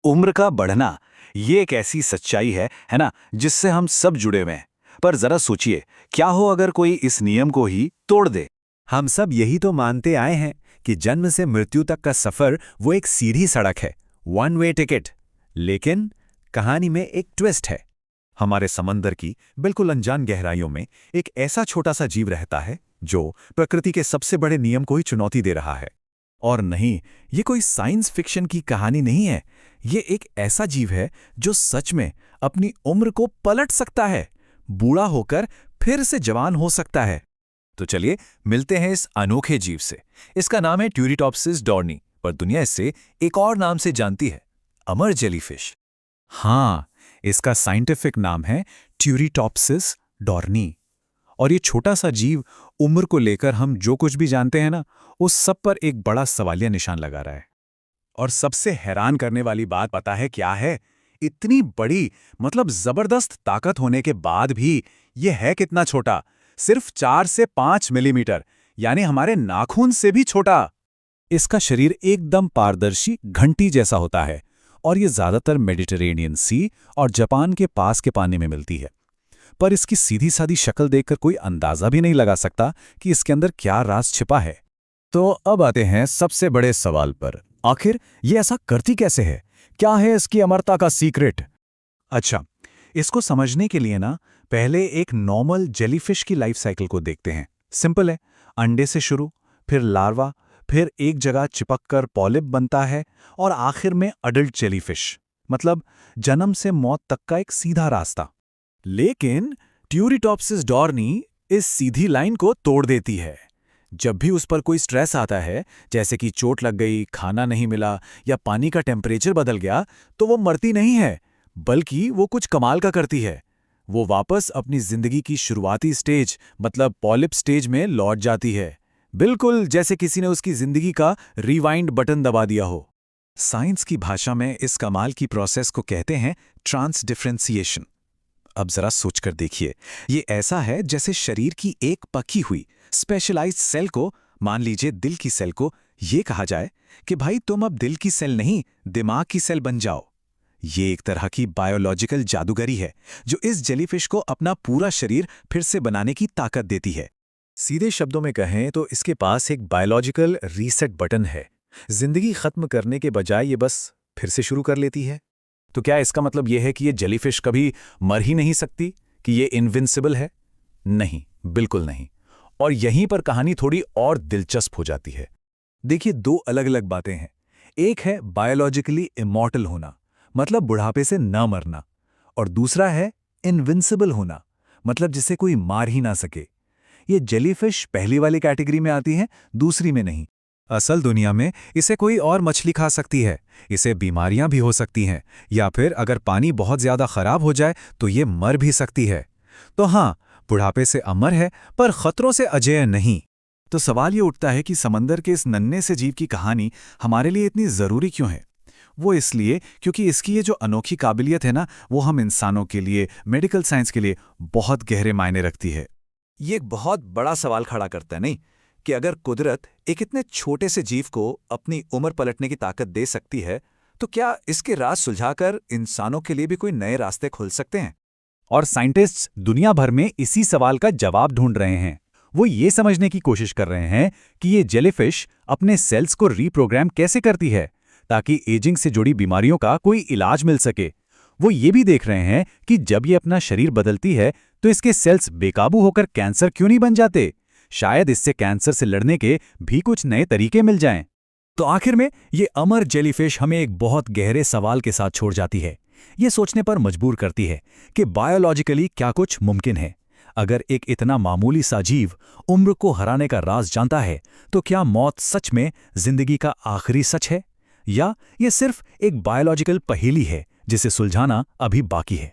उम्र का बढ़ना, ये एक ऐसी सच्चाई है ना, जिससे हम सब जुड़े हुए हैं। पर जरा सोचिए, क्या हो अगर कोई इस नियम को ही तोड़ दे। हम सब यही तो मानते आए हैं कि जन्म से मृत्यु तक का सफर वो एक सीधी सड़क है, वन वे टिकट। लेकिन कहानी में एक ट्विस्ट है। हमारे समंदर की बिल्कुल अनजान गहराइयों में एक ऐसा छोटा सा जीव रहता है जो प्रकृति के सबसे बड़े नियम को ही चुनौती दे रहा है। और नहीं, ये कोई साइंस फिक्शन की कहानी नहीं है। ये एक ऐसा जीव है जो सच में अपनी उम्र को पलट सकता है, बूढ़ा होकर फिर से जवान हो सकता है। तो चलिए मिलते हैं इस अनोखे जीव से। इसका नाम है ट्यूरिटॉप्सिस डॉर्नी, पर दुनिया इसे एक और नाम से जानती है, अमर जेलीफिश। हाँ, इसका साइंटिफिक नाम है ट्यूरिटॉप्सिस डॉर्नी। और ये छोटा सा जीव उम्र को लेकर हम जो कुछ भी जानते हैं ना, उस सब पर एक बड़ा सवालिया निशान लगा रहा है। और सबसे हैरान करने वाली बात पता है क्या है? इतनी बड़ी, मतलब जबरदस्त ताकत होने के बाद भी ये है कितना छोटा, सिर्फ 4 से 5 मिलीमीटर, यानी हमारे नाखून से भी छोटा। इसका शरीर एकदम पारदर्शी घंटी जैसा होता है और ये ज्यादातर मेडिटरेनियन सी और जापान के पास के पानी में मिलती है। पर इसकी सीधी सादी शक्ल देखकर कोई अंदाजा भी नहीं लगा सकता कि इसके अंदर क्या राज छिपा है। तो अब आते हैं सबसे बड़े सवाल पर, आखिर ये ऐसा करती कैसे है? क्या है इसकी अमरता का सीक्रेट? अच्छा, इसको समझने के लिए ना पहले एक नॉर्मल जेलीफिश की लाइफ साइकिल को देखते हैं। सिंपल है, अंडे से शुरू, फिर लार्वा, फिर एक जगह चिपककर पॉलिप बनता है और आखिर में अडल्ट जेलीफिश, मतलब जन्म से मौत तक का एक सीधा रास्ता। लेकिन ट्यूरिटॉप्सिस डॉर्नी इस सीधी लाइन को तोड़ देती है। जब भी उस पर कोई स्ट्रेस आता है, जैसे कि चोट लग गई, खाना नहीं मिला या पानी का टेम्परेचर बदल गया, तो वो मरती नहीं है, बल्कि वो कुछ कमाल का करती है। वो वापस अपनी जिंदगी की शुरुआती स्टेज, मतलब पॉलिप स्टेज में लौट जाती है, बिल्कुल जैसे किसी ने उसकी जिंदगी का रिवाइंड बटन दबा दिया हो। साइंस की भाषा में इस कमाल की प्रोसेस को कहते हैं ट्रांसडिफरेंशिएशन। अब जरा सोचकर देखिए, ये ऐसा है जैसे शरीर की एक पकी हुई स्पेशलाइज्ड सेल को, मान लीजिए दिल की सेल को, ये कहा जाए कि भाई तुम अब दिल की सेल नहीं, दिमाग की सेल बन जाओ। ये एक तरह की बायोलॉजिकल जादूगरी है जो इस जेलीफिश को अपना पूरा शरीर फिर से बनाने की ताकत देती है। सीधे शब्दों में कहें तो इसके पास एक बायोलॉजिकल रीसेट बटन है। जिंदगी खत्म करने के बजाय ये बस फिर से शुरू कर लेती है। तो क्या इसका मतलब यह है कि ये जेलीफिश कभी मर ही नहीं सकती, कि ये इनविंसिबल है? नहीं, बिल्कुल नहीं। और यहीं पर कहानी थोड़ी और दिलचस्प हो जाती है। देखिए, दो अलग अलग बातें हैं। एक है बायोलॉजिकली इमॉर्टल होना, मतलब बुढ़ापे से न मरना, और दूसरा है इनविंसिबल होना, मतलब जिसे कोई मार ही ना सके। ये जेलीफिश पहली वाली कैटेगरी में आती है, दूसरी में नहीं। असल दुनिया में इसे कोई और मछली खा सकती है, इसे बीमारियां भी हो सकती हैं, या फिर अगर पानी बहुत ज्यादा खराब हो जाए तो ये मर भी सकती है। तो हाँ, बुढ़ापे से अमर है, पर खतरों से अजेय नहीं। तो सवाल ये उठता है कि समंदर के इस नन्हे से जीव की कहानी हमारे लिए इतनी जरूरी क्यों है? वो इसलिए क्योंकि इसकी ये जो अनोखी काबिलियत है ना, वो हम इंसानों के लिए, मेडिकल साइंस के लिए बहुत गहरे मायने रखती है। ये एक बहुत बड़ा सवाल खड़ा करता है, नहीं, कि अगर कुदरत एक इतने छोटे से जीव को अपनी उम्र पलटने की ताकत दे सकती है, तो क्या इसके राज सुलझाकर इंसानों के लिए भी कोई नए रास्ते खुल सकते हैं? और साइंटिस्ट्स दुनिया भर में इसी सवाल का जवाब ढूंढ रहे हैं। वो ये समझने की कोशिश कर रहे हैं कि ये जेलीफिश अपने सेल्स को रीप्रोग्राम कैसे करती है ताकि एजिंग से जुड़ी बीमारियों का कोई इलाज मिल सके। वो ये भी देख रहे हैं कि जब ये अपना शरीर बदलती है तो इसके सेल्स बेकाबू होकर कैंसर क्यों नहीं बन जाते। शायद इससे कैंसर से लड़ने के भी कुछ नए तरीके मिल जाएं। तो आखिर में ये अमर जेलीफिश हमें एक बहुत गहरे सवाल के साथ छोड़ जाती है। ये सोचने पर मजबूर करती है कि बायोलॉजिकली क्या कुछ मुमकिन है। अगर एक इतना मामूली सा जीव उम्र को हराने का राज जानता है, तो क्या मौत सच में जिंदगी का आखिरी सच है, या ये सिर्फ एक बायोलॉजिकल पहेली है जिसे सुलझाना अभी बाकी है?